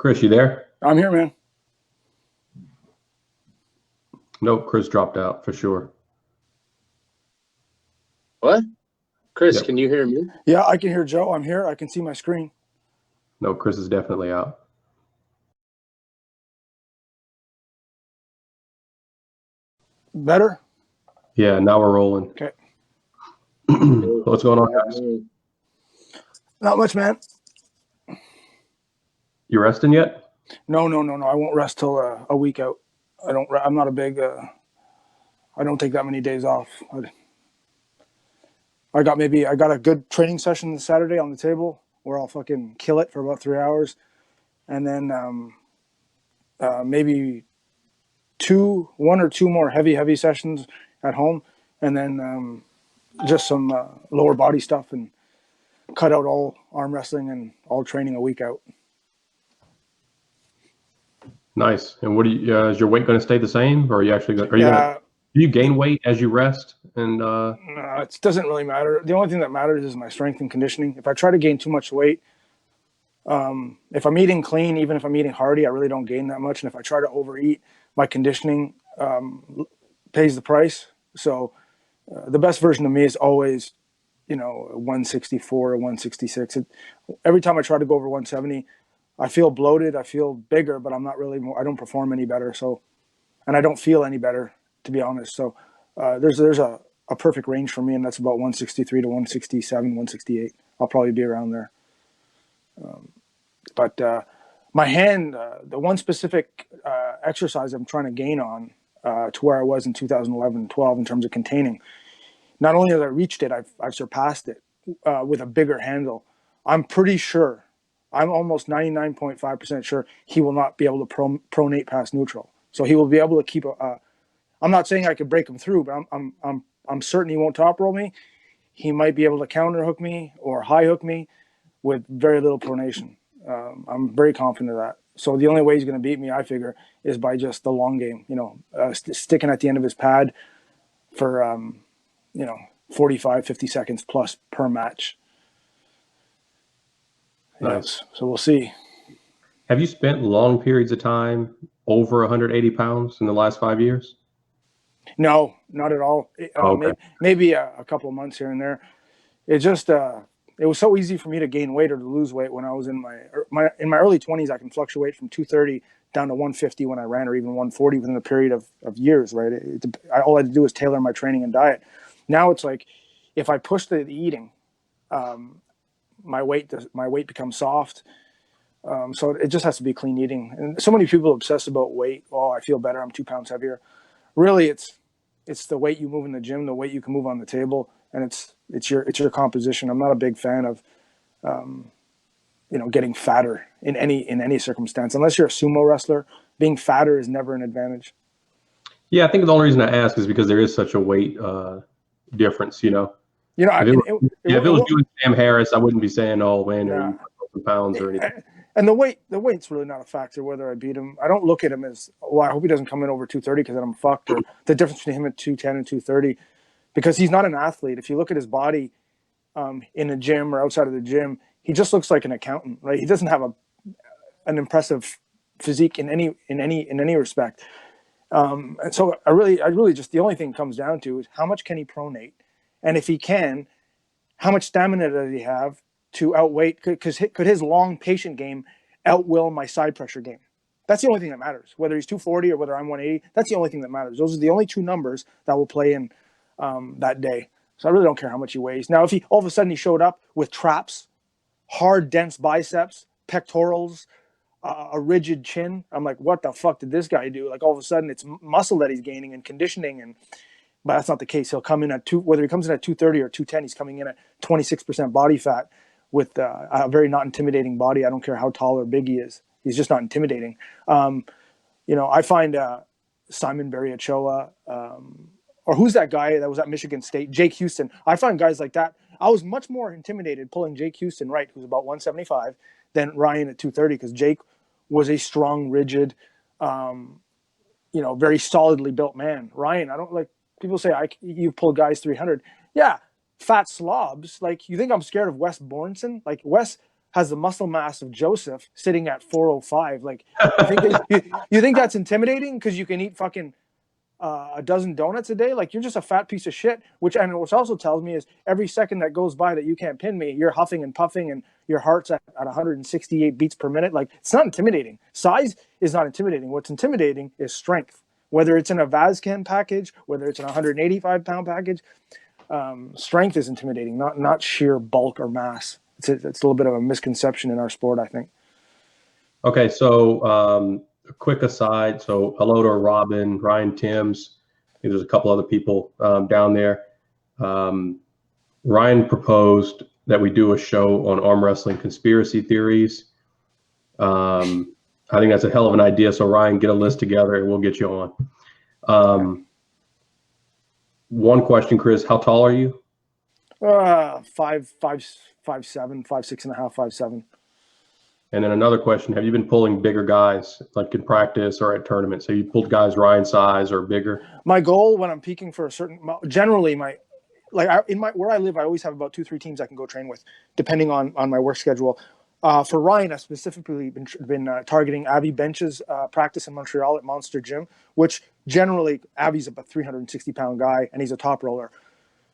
Chris, you there? I'm here, man. Nope, Chris dropped out for sure. What? Chris, Yep. can you hear me? Yeah, I can hear Joe. I'm here. I can see my screen. No, Chris is definitely out. Better? Yeah, now we're rolling. Okay. What's going on, guys? Not much, man. You resting yet? No. I won't rest till a week out. I'm not a big. I don't take that many days off. I got a good training session this Saturday on the table where I'll fucking kill it for about 3 hours, and then maybe one or two more heavy sessions at home, and then just some lower body stuff and cut out all arm wrestling and all training a week out. Nice. And what do you? Is your weight going to stay the same, or are you actually going? Are you going to? Do you gain weight as you rest? And no, it doesn't really matter. The only thing that matters is my strength and conditioning. If I try to gain too much weight, if I'm eating clean, even if I'm eating hearty, I really don't gain that much. And if I try to overeat, my conditioning pays the price. So the best version of me is always, 164 or 166. Every time I try to go over 170, I feel bloated. I feel bigger, but I'm not really I don't perform any better. So, and I don't feel any better, to be honest. So there's a perfect range for me, and that's about 163 to 167, 168. I'll probably be around there. But my hand, the one specific exercise I'm trying to gain on to where I was in 2011, 12 in terms of containing, not only have I reached it, I've surpassed it with a bigger handle. I'm pretty sure, I'm almost 99.5% sure he will not be able to pronate past neutral. So he will be able to keep I'm not saying I could break him through, but I'm certain he won't top roll me. He might be able to counter hook me or high hook me with very little pronation. I'm very confident of that. So the only way he's going to beat me, I figure, is by just the long game. Sticking at the end of his pad for 45, 50 seconds plus per match. nice. So we'll see. Have you spent long periods of time over 180 pounds in the last 5 years? No, not at all. Okay. Maybe a couple of months here and there. It just it was so easy for me to gain weight or to lose weight when I was in my early 20s. I can fluctuate from 230 down to 150 when I ran, or even 140 within a period of years. Right. All I had to do was tailor my training and diet. Now it's like if I push the eating, my weight becomes soft. So it just has to be clean eating. And so many people obsess about weight. Oh, I feel better. I'm 2 pounds heavier. Really, it's the weight you move in the gym, the weight you can move on the table, and it's your composition. I'm not a big fan of getting fatter in any circumstance. Unless you're a sumo wrestler, being fatter is never an advantage. Yeah, I think the only reason I ask is because there is such a weight difference. If it was doing Sam Harris, I wouldn't be saying, "Oh man, you put pounds or anything." And the weight's really not a factor whether I beat him. I don't look at him as, well, I hope he doesn't come in over 230 because then I'm fucked, or the difference between him at 210 and 230, because he's not an athlete. If you look at his body in a gym or outside of the gym, he just looks like an accountant, right? He doesn't have an impressive physique in any respect. And so I really just, the only thing it comes down to is how much can he pronate, and if he can, how much stamina does he have to outweight? Could his long patient game outwill my side pressure game? That's the only thing that matters. Whether he's 240 or whether I'm 180, that's the only thing that matters. Those are the only two numbers that will play in that day. So I really don't care how much he weighs. Now, if he all of a sudden he showed up with traps, hard, dense biceps, pectorals, a rigid chin, I'm like, what the fuck did this guy do? Like all of a sudden it's muscle that he's gaining and conditioning, but that's not the case. He'll come in at whether he comes in at 230 or 210, he's coming in at 26% body fat with a very not intimidating body. I don't care how tall or big he is. He's just not intimidating. I find Simon Barry-Ochoa, or who's that guy that was at Michigan State, Jake Houston. I find guys like that. I was much more intimidated pulling Jake Houston, right, who's about 175, than Ryan at 230, because Jake was a strong, rigid, very solidly built man. Ryan, I don't like, people say you pull guys 300. Yeah, fat slobs. Like, you think I'm scared of Wes Bornson? Like, Wes has the muscle mass of Joseph sitting at 405. Like, you think that's intimidating because you can eat fucking a dozen donuts a day? Like, you're just a fat piece of shit. Which also tells me is every second that goes by that you can't pin me, you're huffing and puffing and your heart's at 168 beats per minute. Like, it's not intimidating. Size is not intimidating. What's intimidating is strength. Whether it's in a Vazcan package, whether it's an 185-pound package, strength is intimidating, not sheer bulk or mass. It's a little bit of a misconception in our sport, I think. Okay, so a quick aside. So hello to Robin, Ryan Timms. There's a couple other people down there. Ryan proposed that we do a show on arm wrestling conspiracy theories. I think that's a hell of an idea. So Ryan, get a list together and we'll get you on. One question, Chris, how tall are you? 5'7", 5'6.5", 5'7". And then another question, have you been pulling bigger guys like in practice or at tournaments? Have you pulled guys Ryan size or bigger? My goal when I'm peaking for a certain, generally where I live, I always have about 2-3 teams I can go train with, depending on my work schedule. For Ryan, I've specifically been targeting Abby Bench's practice in Montreal at Monster Gym, which generally Abby's a 360-pound guy and he's a top roller.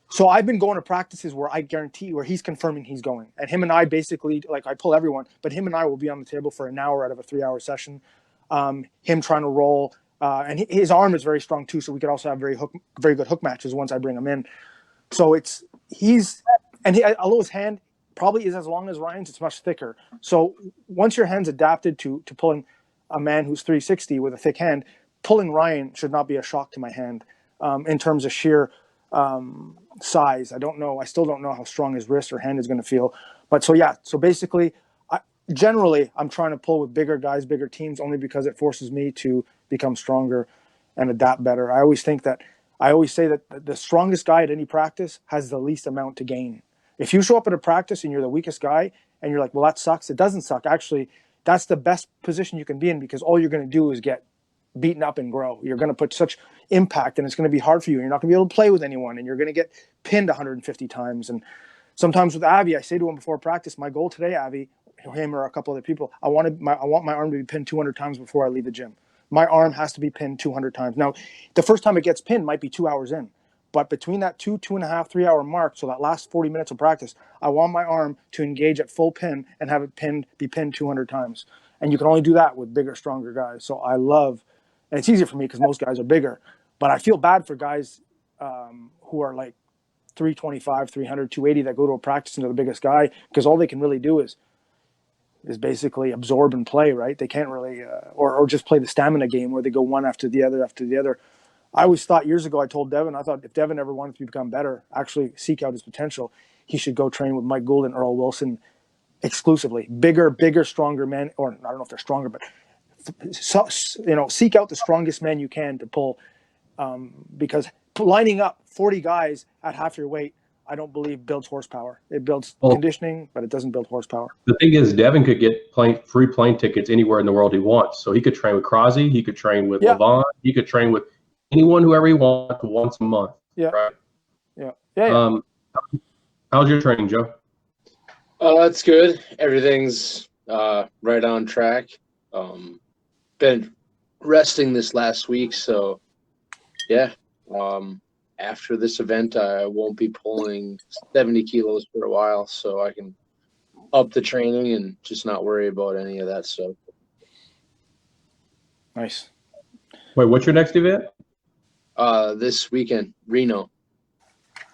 So I've been going to practices where I guarantee where he's confirming he's going. And him and I basically, like, I pull everyone, but him and I will be on the table for an hour out of a 3-hour session. Him trying to roll. And his arm is very strong too. So we could also have very good hook matches once I bring him in. So although his hand probably is as long as Ryan's, it's much thicker. So once your hand's adapted to pulling a man who's 360 with a thick hand, pulling Ryan should not be a shock to my hand in terms of sheer size. I still don't know how strong his wrist or hand is going to feel. But so basically, generally, I'm trying to pull with bigger guys, bigger teams, only because it forces me to become stronger and adapt better. I always say that the strongest guy at any practice has the least amount to gain. If you show up at a practice and you're the weakest guy and you're like, well, that sucks. It doesn't suck. Actually, that's the best position you can be in, because all you're going to do is get beaten up and grow. You're going to put such impact and it's going to be hard for you. You're not going to be able to play with anyone and you're going to get pinned 150 times. And sometimes with Avi, I say to him before practice, my goal today, Avi, him or a couple other people, I want my arm to be pinned 200 times before I leave the gym. My arm has to be pinned 200 times. Now, the first time it gets pinned might be 2 hours in, but between that 2.5, 3 hour mark, so that last 40 minutes of practice, I want my arm to engage at full pin and have it be pinned 200 times. And you can only do that with bigger, stronger guys. So and it's easier for me because most guys are bigger, but I feel bad for guys who are like 325, 300, 280 that go to a practice and they're the biggest guy, because all they can really do is basically absorb and play, right? They can't really, or just play the stamina game where they go one after the other after the other. I always thought years ago, I told Devin, I thought if Devin ever wanted to become better, actually seek out his potential, he should go train with Mike Gould and Earl Wilson exclusively. Bigger, stronger men, or I don't know if they're stronger, but seek out the strongest men you can to pull, because lining up 40 guys at half your weight, I don't believe builds horsepower. It builds conditioning, but it doesn't build horsepower. The thing is, Devin could get free plane tickets anywhere in the world he wants. So he could train with Crosby, he could train with Levon, he could train with anyone, whoever he wants, once a month. Yeah. Right? Yeah. How's your training, Joe? It's good. Everything's right on track. Been resting this last week, so yeah. After this event, I won't be pulling 70 kilos for a while, so I can up the training and just not worry about any of that stuff. Nice. Wait, what's your next event? This weekend, Reno.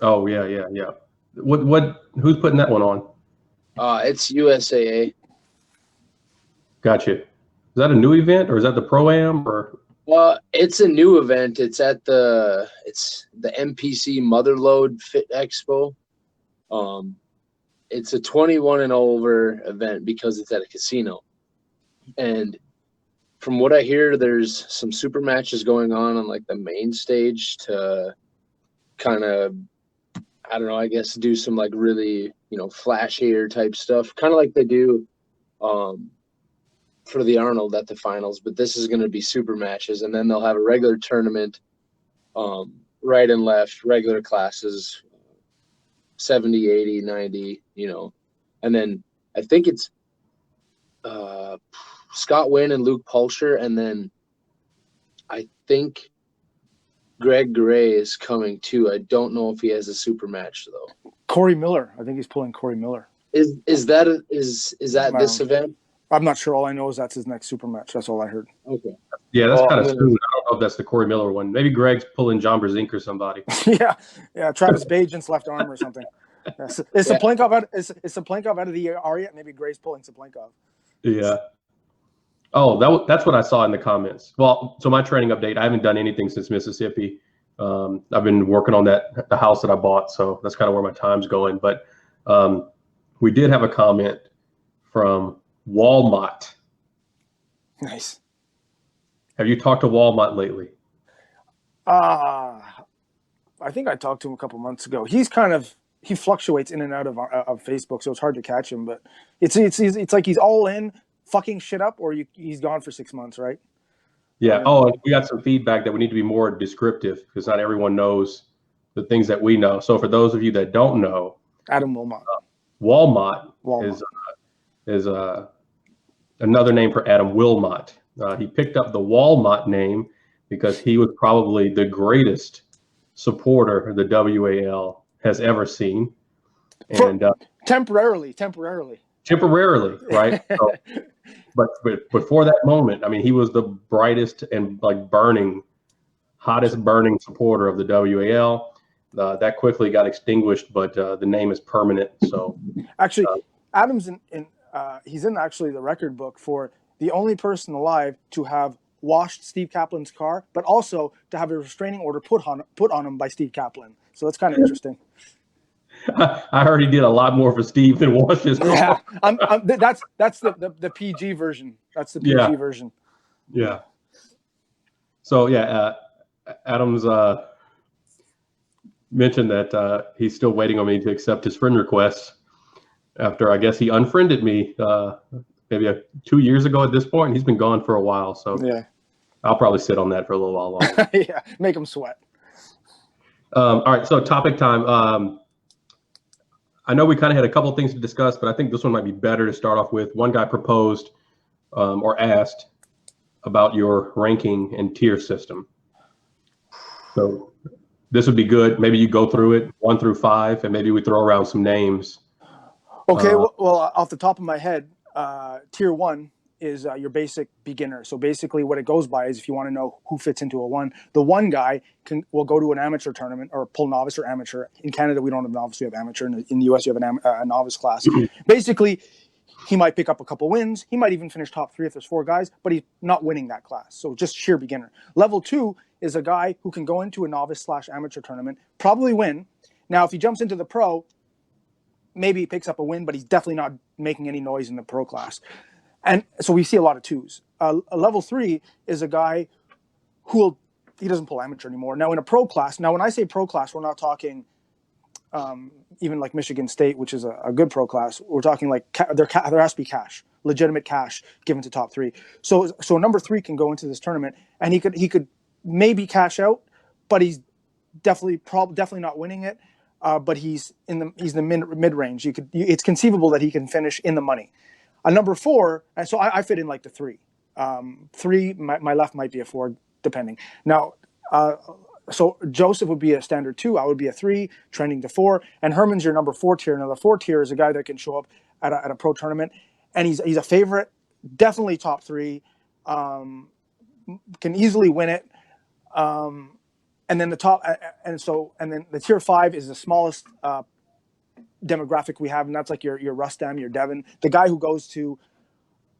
Oh yeah. Who's putting that one on? It's USAA. Gotcha. Is that a new event, or is that the Pro-Am, or? It's a new event. It's at the MPC Motherlode Fit Expo. It's a 21 and over event because it's at a casino. And from what I hear, there's some super matches going on like the main stage to kind of, I don't know, I guess do some like really, flashier type stuff, kind of like they do for the Arnold at the finals. But this is going to be super matches, and then they'll have a regular tournament, right and left, regular classes, 70, 80, 90, and then I think it's Scott Wynn and Luke Pulcher, and then I think Greg Gray is coming too. I don't know if he has a super match though. Corey Miller, I think he's pulling Corey Miller. Is that this event? I'm not sure. All I know is that's his next super match. That's all I heard. Okay. Yeah, that's kind of soon. I don't know if that's the Corey Miller one. Maybe Greg's pulling John Brzezinski or somebody. yeah. Travis Bajan's left arm or something. Is Saplenkov out of the ER yet? Maybe Gray's pulling Saplenkov. Yeah. Oh, that's what I saw in the comments. Well, so my training update, I haven't done anything since Mississippi. I've been working on the house that I bought, so that's kind of where my time's going. But we did have a comment from Walmart. Nice. Have you talked to Walmart lately? I think I talked to him a couple months ago. He fluctuates in and out of Facebook, so it's hard to catch him. But it's like he's all in, fucking shit up, or he's gone for 6 months, right? Yeah. And we got some feedback that we need to be more descriptive because not everyone knows the things that we know. So for those of you that don't know, Adam Wilmot. Walmart. is another name for Adam Wilmot. He picked up the Walmart name because he was probably the greatest supporter the WAL has ever seen. And temporarily, right? So, but for that moment, I mean, he was the brightest and hottest burning supporter of the WAL. That quickly got extinguished, but the name is permanent. So actually, Adam's he's in actually the record book for the only person alive to have washed Steve Kaplan's car, but also to have a restraining order put on him by Steve Kaplan. So that's kind of interesting. I heard he did a lot more for Steve than wash his car. Yeah, that's the PG version. That's the PG version. Yeah. So Adams mentioned that he's still waiting on me to accept his friend request after I guess he unfriended me maybe 2 years ago at this point. He's been gone for a while, so I'll probably sit on that for a little while longer. Yeah, make him sweat. All right, so topic time. I know we kind of had a couple of things to discuss, but I think this one might be better to start off with. One guy proposed or asked about your ranking and tier system. So this would be good. Maybe you go through it 1 through 5, and maybe we throw around some names. Okay, well, off the top of my head, tier 1 is your basic beginner. So basically what it goes by is if you want to know who fits into a 1, the 1 guy will go to an amateur tournament or pull novice or amateur. In Canada, we don't have novice, we have amateur. In the US, you have a novice class. Basically, he might pick up a couple wins. He might even finish top 3 if there's 4 guys, but he's not winning that class. So just sheer beginner. Level 2 is a guy who can go into a novice/amateur tournament, probably win. Now, if he jumps into the pro, maybe he picks up a win, but he's definitely not making any noise in the pro class. And so we see a lot of 2s. A level 3 is a guy he doesn't pull amateur anymore. Now in a pro class, when I say pro class, we're not talking even like Michigan State, which is a good pro class. We're talking like there has to be cash, legitimate cash given to top 3. So number 3 can go into this tournament and he could maybe cash out, but he's definitely not winning it. But he's in the mid range. It's conceivable that he can finish in the money. A number 4, and so I fit in like the 3. 3, my left might be a 4, depending. Now, so Joseph would be a standard 2. I would be a 3, trending to 4. And Herman's your number 4 tier. Now, the 4 tier is a guy that can show up at a pro tournament, and he's a favorite, definitely top 3, can easily win it. And then the tier 5 is the smallest demographic we have, and that's like your Rustam, your Devon, the guy who goes to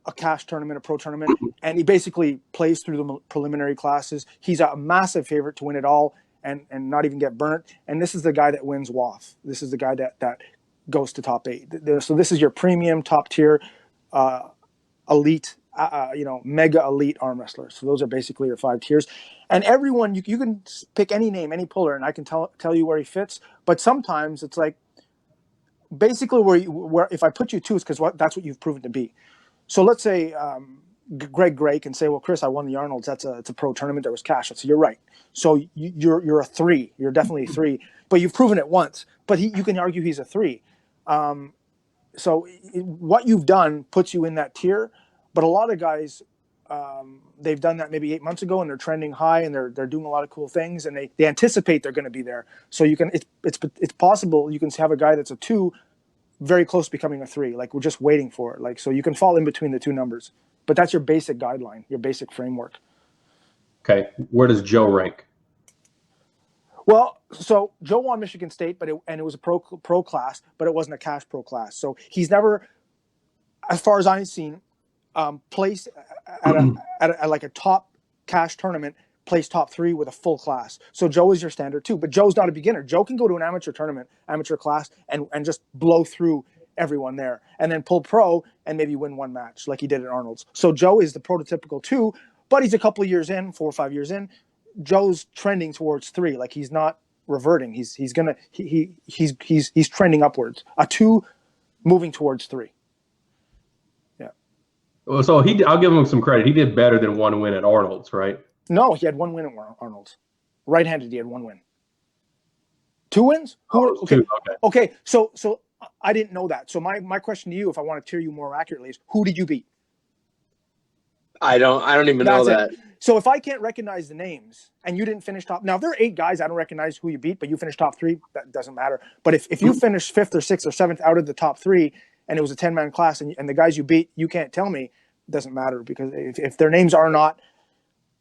a cash tournament, a pro tournament, and he basically plays through the preliminary classes. He's a massive favorite to win it all and not even get burnt. And this is the guy that wins WAF. This is the guy that goes to top 8. So this is your premium top tier elite, mega elite arm wrestler. So those are basically your 5 tiers. And everyone, you can pick any name, any puller, and I can tell you where he fits. But sometimes it's like basically where if I put you 2, it's because that's what you've proven to be. So let's say Greg Gray can say, well, Chris, I won the Arnolds. It's a pro tournament. There was cash. So you're right. So you're a 3. You're definitely a 3. But you've proven it once. But you can argue he's a 3. what you've done puts you in that tier, but a lot of guys, they've done that maybe 8 months ago, and they're trending high, and they're doing a lot of cool things, and they anticipate they're going to be there. So it's possible you can have a guy that's a 2, very close to becoming a 3. Like, we're just waiting for it. Like, so you can fall in between the two numbers, but that's your basic guideline, your basic framework. Okay, where does Joe rank? Well, so Joe won Michigan State, but it was a pro class, but it wasn't a cash pro class. So he's never, as far as I've seen, placed at like a top cash tournament, placed top 3 with a full class. So Joe is your standard too, but Joe's not a beginner. Joe can go to an amateur tournament, amateur class, and just blow through everyone there, and then pull pro and maybe win one match like he did at Arnold's. So Joe is the prototypical 2, but he's a couple of years in, 4 or 5 years in. Joe's trending towards 3. Like, he's not reverting. He's trending upwards. A 2 moving towards 3. Yeah. Well, so I'll give him some credit. He did better than 1 win at Arnold's, right? No, he had 1 win at Arnold's. Right-handed, he had 1 win. 2 wins? Okay. So I didn't know that. So my question to you, if I want to tier you more accurately, is who did you beat? I don't even know that. So if I can't recognize the names and you didn't finish top, now if there are 8 guys, I don't recognize who you beat, but you finished top 3, that doesn't matter. But if you finish 5th or 6th or 7th out of the top 3, and it was a 10-man class, and the guys you beat, you can't tell me, it doesn't matter, because if their names are not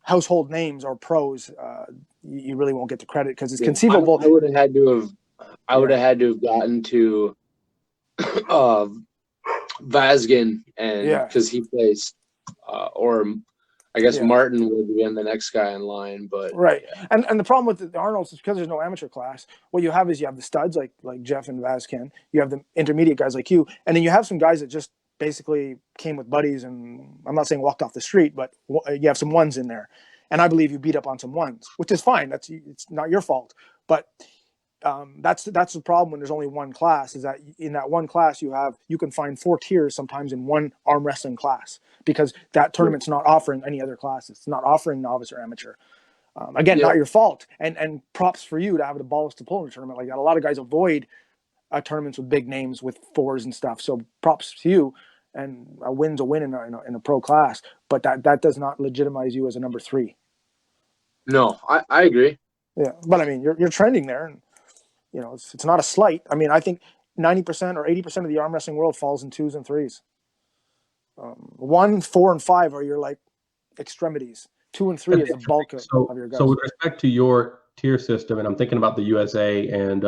household names or pros, you really won't get the credit, because it's conceivable. I would have had to have gotten to Vazgen, and because he placed, or I guess Martin would have been the next guy in line, but right. And the problem with the Arnold's is because there's no amateur class. What you have is you have the studs like Jeff and Vazken. You have the intermediate guys like you, and then you have some guys that just basically came with buddies, and I'm not saying walked off the street, but you have some ones in there. And I believe you beat up on some ones, which is fine. It's not your fault, but that's the problem when there's only one class, is that in that one class you can find 4 tiers sometimes in one arm wrestling class, because that tournament's not offering any other classes. It's not offering novice or amateur. Again, not your fault, and props for you to have the balls to pull in a tournament like that. A lot of guys avoid tournaments with big names with 4s and stuff. So props to you, and a win's a win in a pro class, but that does not legitimize you as a number 3. No, I agree. Yeah, but I mean, you're trending there, and it's not a slight. I mean, I think 90% or 80% of the arm wrestling world falls in 2s and 3s. 1, 4, and 5 are your like extremities. 2 and 3 is the bulk of your guys. So with respect to your tier system, and I'm thinking about the USA and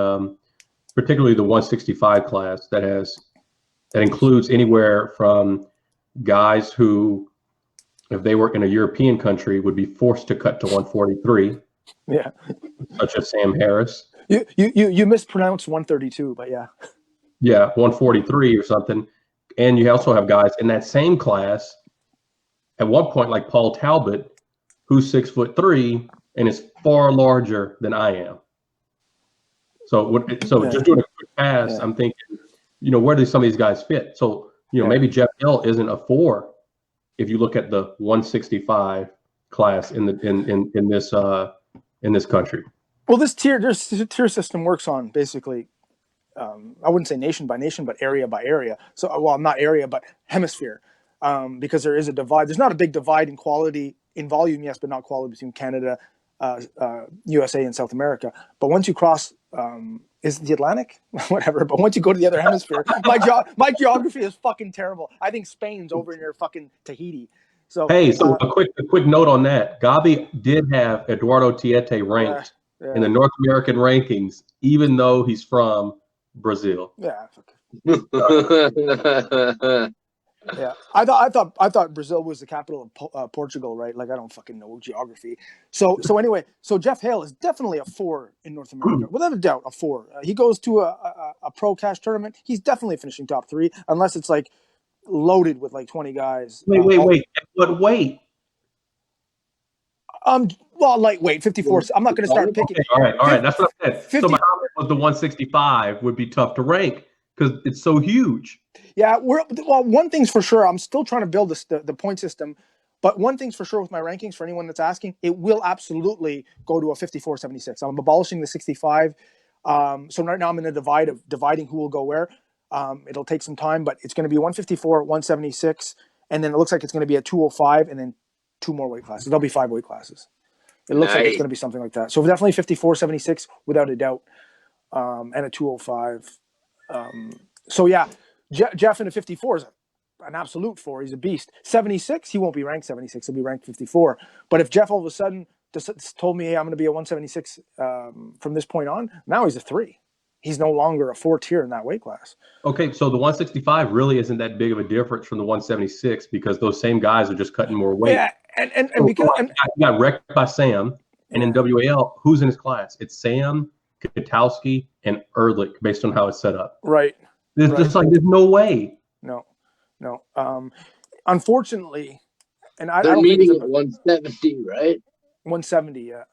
particularly the 165 class that includes anywhere from guys who, if they were in a European country, would be forced to cut to 143. Yeah. Such as Sam Harris. You mispronounced 132, but yeah. Yeah, 143 or something. And you also have guys in that same class at one point, like Paul Talbot, who's 6'3" and is far larger than I am. So just doing a quick pass, I'm thinking, where do some of these guys fit? So, maybe Jeff Hill isn't a 4 if you look at the 165 class in this country. Well, this tier system works on basically, I wouldn't say nation by nation, but area by area. So, well, not area, but hemisphere, because there is a divide. There's not a big divide in quality, in volume, yes, but not quality between Canada, USA, and South America. But once you cross, is it the Atlantic? Whatever. But once you go to the other hemisphere, my geography is fucking terrible. I think Spain's over near fucking Tahiti. So hey, a quick note on that. Gobby did have Eduardo Tiete ranked in the North American rankings, even though he's from Brazil. Yeah. Yeah. I thought Brazil was the capital of Portugal, right? Like, I don't fucking know geography. So anyway, Jeff Hale is definitely a 4 in North America, without a doubt, a 4. He goes to a pro cash tournament. He's definitely finishing top 3, unless it's like loaded with like 20 guys. Wait. But wait. Well, lightweight, 54. I'm not going to start picking. Okay, all right. That's what I said. 50, so my comment was the 165 would be tough to rank because it's so huge. Yeah, one thing's for sure. I'm still trying to build the point system, but one thing's for sure with my rankings, for anyone that's asking, it will absolutely go to a 54-76. I'm abolishing the 65. So right now I'm in a dividing who will go where. It'll take some time, but it's going to be 154, 176, and then it looks like it's going to be a 205, and then 2 more weight classes. There'll be 5 weight classes. It looks like it's going to be something like that. So definitely 54, 76 without a doubt, and a 205. So yeah, Jeff in a 54 is an absolute 4. He's a beast. 76, he won't be ranked 76. He'll be ranked 54. But if Jeff all of a sudden just told me, hey, I'm going to be a 176 from this point on, now he's a 3. He's no longer a 4 tier in that weight class. Okay, so the 165 really isn't that big of a difference from the 176 because those same guys are just cutting more weight. Yeah, and so because he got wrecked by Sam, and in WAL, who's in his class? It's Sam, Katowski, and Ehrlich, based on how it's set up. Right. There's just like there's no way. No. Unfortunately, and I They're don't meeting think at 170, right? 170, yeah.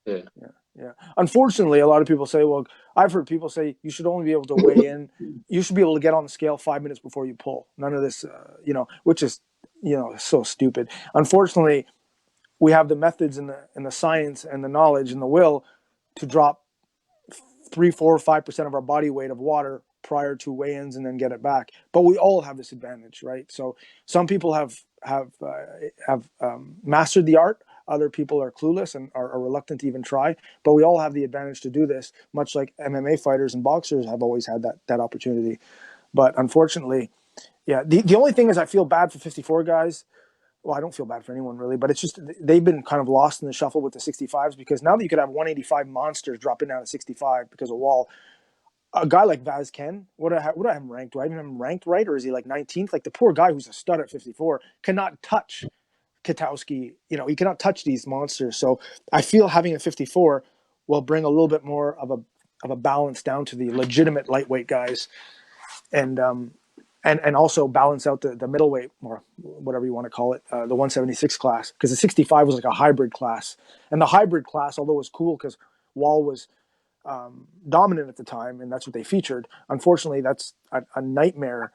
Yeah. Unfortunately, a lot of people say, well, I've heard people say you should only be able to weigh in. You should be able to get on the scale 5 minutes before you pull. None of this, which is, so stupid. Unfortunately, we have the methods and the science and the knowledge and the will to drop 3, 4, 5% of our body weight of water prior to weigh-ins and then get it back. But we all have this advantage, right? So some people have mastered the art. Other people are clueless and are reluctant to even try. But we all have the advantage to do this, much like MMA fighters and boxers have always had that opportunity. But unfortunately, yeah, the only thing is I feel bad for 54 guys. Well, I don't feel bad for anyone really, but it's just they've been kind of lost in the shuffle with the 65s because now that you could have 185 monsters dropping down to 65 because of Wall, a guy like Vaz Ken, what do I have him ranked? Do I even have him ranked right, or is he like 19th? Like the poor guy who's a stud at 54 cannot touch Katowski. He cannot touch these monsters. So I feel having a 54 will bring a little bit more of a balance down to the legitimate lightweight guys, and also balance out the middleweight or whatever you want to call it, the 176 class, because the 65 was like a hybrid class, and the hybrid class, although it was cool because Wall was dominant at the time, and that's what they featured. Unfortunately, that's a nightmare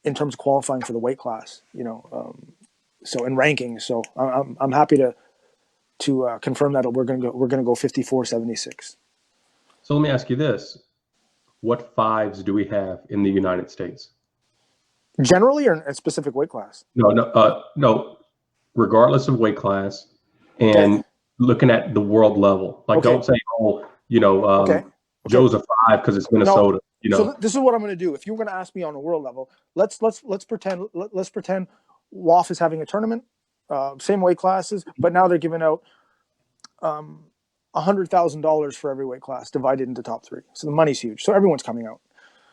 in terms of qualifying for the weight class. So in ranking. So I'm happy to confirm that we're gonna go 54-76. So let me ask you this: what 5s do we have in the United States? Generally, or in a specific weight class? No. Regardless of weight class, and looking at the world level, like don't say, Joe's a 5 because it's Minnesota. So this is what I'm going to do. If you're going to ask me on a world level, let's pretend WAF is having a tournament, same weight classes, but now they're giving out $100,000 for every weight class divided into top 3. So the money's huge. So everyone's coming out.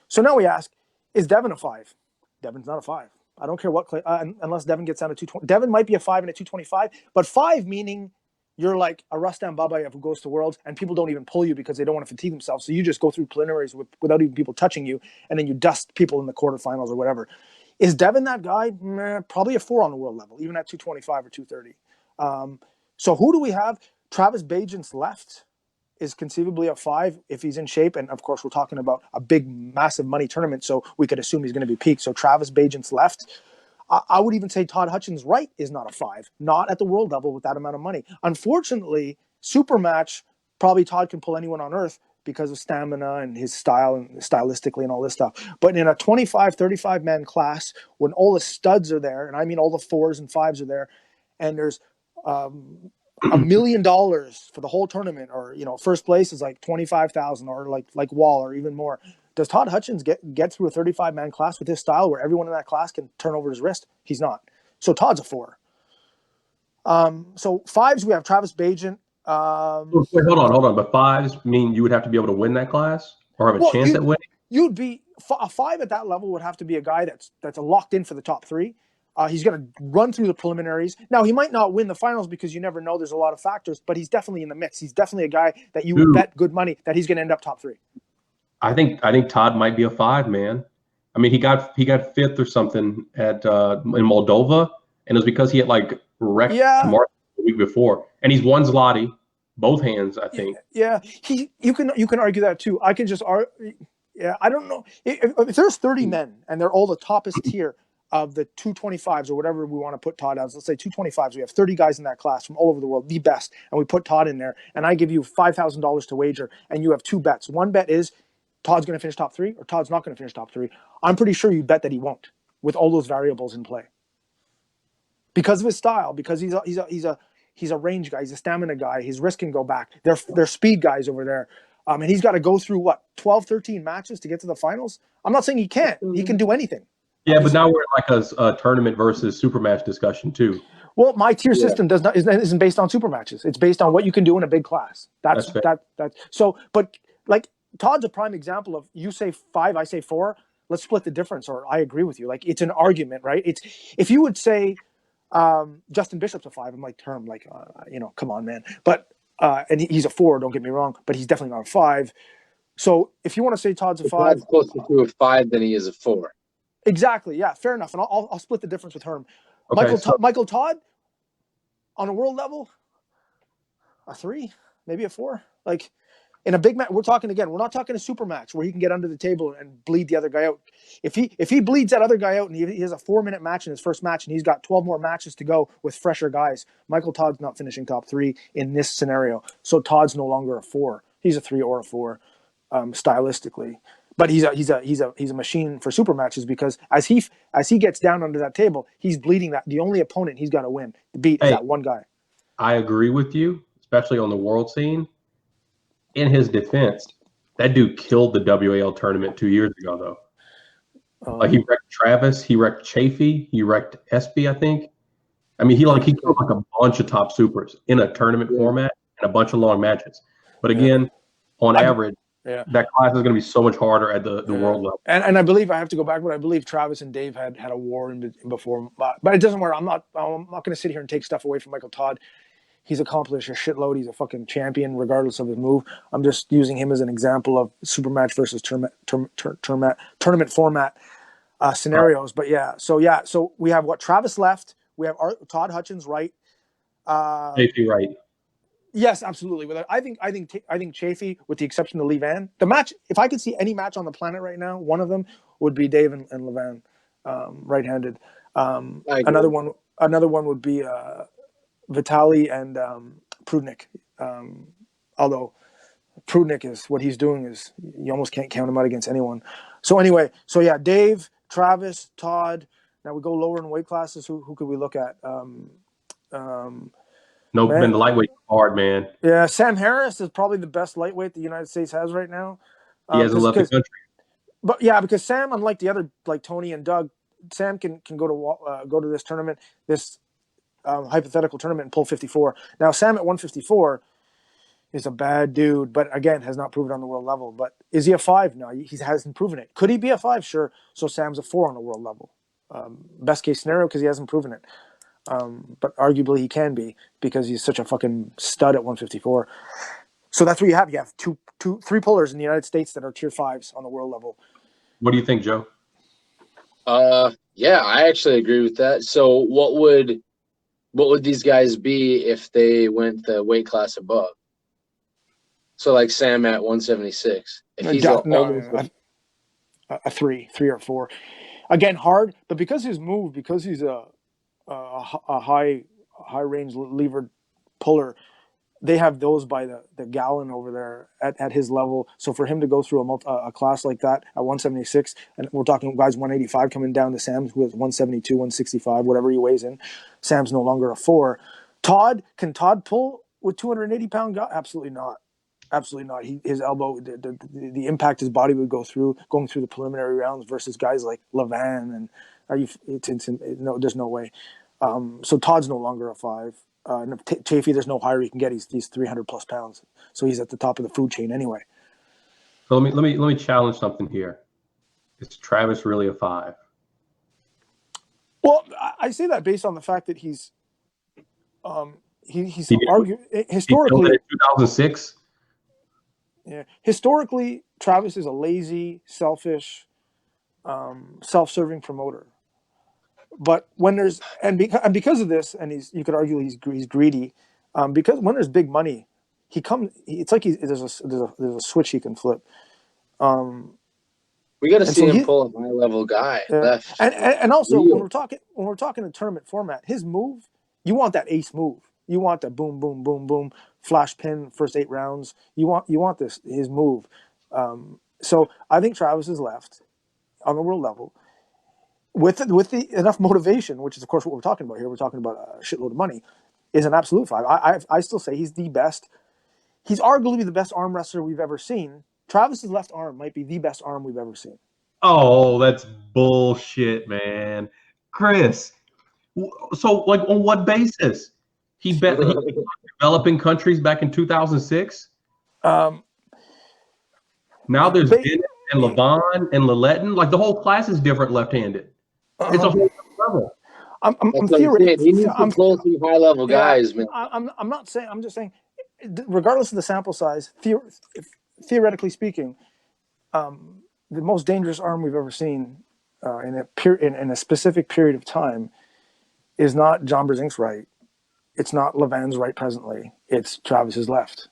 So now we ask, is Devin a 5? Devin's not a 5. I don't care what unless Devin gets down to 220. Devin might be a 5 and a 225, but 5 meaning you're like a Rustam Babayev who goes to Worlds and people don't even pull you because they don't want to fatigue themselves. So you just go through preliminaries without even people touching you, and then you dust people in the quarterfinals or whatever. Is Devin that guy? Probably a 4 on the world level, even at 225 or 230. So who do we have? Travis Bajent's left is conceivably a 5 if he's in shape. And of course, we're talking about a big, massive money tournament, so we could assume he's going to be peaked. So Travis Bajent's left. I would even say Todd Hutchins' right is not a 5, not at the world level with that amount of money. Unfortunately, super match, probably Todd can pull anyone on earth because of stamina and his style and stylistically and all this stuff. But in a 25, 35 man class, when all the studs are there, and I mean all the 4s and 5s are there, and there's $1 million for the whole tournament, or first place is like 25,000, or like Wall, or even more. Does Todd Hutchins get through a 35 man class with his style where everyone in that class can turn over his wrist? He's not. So Todd's a 4. So 5s, we have Travis Bajent. Wait, hold on. But 5s mean you would have to be able to win that class or have a chance at winning? You'd be a 5 at that level would have to be a guy that's locked in for the top 3. He's going to run through the preliminaries. Now, he might not win the finals because you never know. There's a lot of factors, but he's definitely in the mix. He's definitely a guy that you would bet good money that he's going to end up top 3. I think Todd might be a 5, man. I mean, he got 5th or something at in Moldova, and it was because he had like wrecked Mark the week before, and he's won Zloty, both hands, I think. Yeah, you can argue that too. I can just argue. Yeah, I don't know if there's 30 men and they're all the toppest tier of the 225s or whatever we want to put Todd as. Let's say 225s. We have 30 guys in that class from all over the world, the best, and we put Todd in there. And I give you $5,000 to wager, and you have 2 bets. One bet is Todd's going to finish top 3 or Todd's not going to finish top 3. I'm pretty sure you bet that he won't, with all those variables in play, because of his style, because he's a range guy, he's a stamina guy, his wrist can go back. They're speed guys over there, and he's got to go through 12, 13 matches to get to the finals. I'm not saying he can't. He can do anything. Yeah, but now we're in like a tournament versus super match discussion too. Well, my tier system isn't based on super matches. It's based on what you can do in a big class. That's so. But like Todd's a prime example of, you say 5, I say 4. Let's split the difference, or I agree with you. Like, it's an argument, right? It's, if you would say Justin Bishop's a 5, I'm like, Term, like, come on, man. But and he's a 4. Don't get me wrong, but he's definitely not a 5. So if you want to say Todd's a 5, Todd's closer to a 5 than he is a 4. Exactly. Yeah, fair enough. And I'll split the difference with Herm. Okay, Michael Todd on a world level, a 3, maybe a 4. Like, in a big match, we're not talking a super match where he can get under the table and bleed the other guy out. If he bleeds that other guy out and he has a 4-minute match in his first match and he's got 12 more matches to go with fresher guys, Michael Todd's not finishing top 3 in this scenario. So Todd's no longer a 4. He's a 3 or a 4, stylistically. But he's a machine for super matches, because as he gets down under that table, he's bleeding that. The only opponent he's got to win, is that one guy. I agree with you, especially on the world scene. In his defense, that dude killed the WAL tournament 2 years ago, though. He wrecked Travis, he wrecked Chafee, he wrecked SB, I think. I mean, he killed like a bunch of top supers in a tournament format and a bunch of long matches. But again, on average, that class is going to be so much harder at the world level. And I believe, I have to go back, but I believe Travis and Dave had a war before. But it doesn't matter. I'm not going to sit here and take stuff away from Michael Todd. He's accomplished a shitload. He's a fucking champion, regardless of his move. I'm just using him as an example of super match versus tournament format scenarios. But so we have Travis left. We have Todd Hutchins right. Chafee right. Yes, absolutely. I think Chafee, with the exception of Levan, the match. If I could see any match on the planet right now, one of them would be Dave and Levan, right-handed. Another one would be Vitaly and Prudnik. Although Prudnik is, what he's doing is, you almost can't count him out against anyone. So anyway, Dave, Travis, Todd. Now we go lower in weight classes. Who could we look at? Man, the lightweight hard, man. Yeah, Sam Harris is probably the best lightweight the United States has right now. He hasn't left the country. But yeah, because Sam, unlike the other, like Tony and Doug, Sam can go to this tournament, this hypothetical tournament, and pull 54. Now Sam at 154 is a bad dude, but again has not proven on the world level. But is he a 5? No, he hasn't proven it. Could he be a 5? Sure. So Sam's a 4 on the world level. Best case scenario, because he hasn't proven it. But arguably he can be, because he's such a fucking stud at 154. So that's what you have. You have 3 pullers in the United States that are tier 5s on the world level. What do you think, Joe? Yeah, I actually agree with that. So what would these guys be if they went the weight class above? So like Sam at 176. If he's a 3 or 4. Again, hard, but because his move, because he's a high range levered puller, they have those by the gallon over there at his level. So for him to go through a class like that at 176, and we're talking guys 185 coming down to Sam, who is 172, 165, whatever he weighs in, Sam's no longer a 4. Can Todd pull with 280-pound guy? Absolutely not. Absolutely not. His elbow, the impact his body would go through going through the preliminary rounds versus guys like Levan and no, there's no way. So Todd's no longer a 5. Chafee, there's no higher he can get. He's 300 plus pounds, so he's at the top of the food chain anyway. So let me challenge something here. Is Travis really a 5? Well, I say that based on the fact that he's argued historically. He 2006. Yeah, historically, Travis is a lazy, selfish, self-serving promoter. But when there's because of this, and you could argue he's greedy, because when there's big money, it's like there's a switch he can flip. We got to see him pull a high level guy. Yeah. And also when we're talking in tournament format, his move, you want that ace move. You want that boom, boom, boom, boom, flash pin first 8 rounds. You want his move. So I think Travis is left on the world level with the enough motivation, which is of course what we're talking about here. We're talking about a shitload of money. Is an absolute 5. I still say he's the best. He's arguably the best arm wrestler we've ever seen. Travis's left arm might be the best arm we've ever seen. Oh, that's bullshit, man. Chris, so like on what basis? He developing countries back in 2006. Um, Now there's Dennis and Levon and Lilletin. Like the whole class is different left-handed. It's a whole level. I'm theoretically. He needs to pull some high-level guys, man. I'm not saying. I'm just saying, regardless of the sample size, theoretically speaking, the most dangerous arm we've ever seen in a specific period of time is not John Brzezink's right. It's not Levan's right presently. It's Travis's left.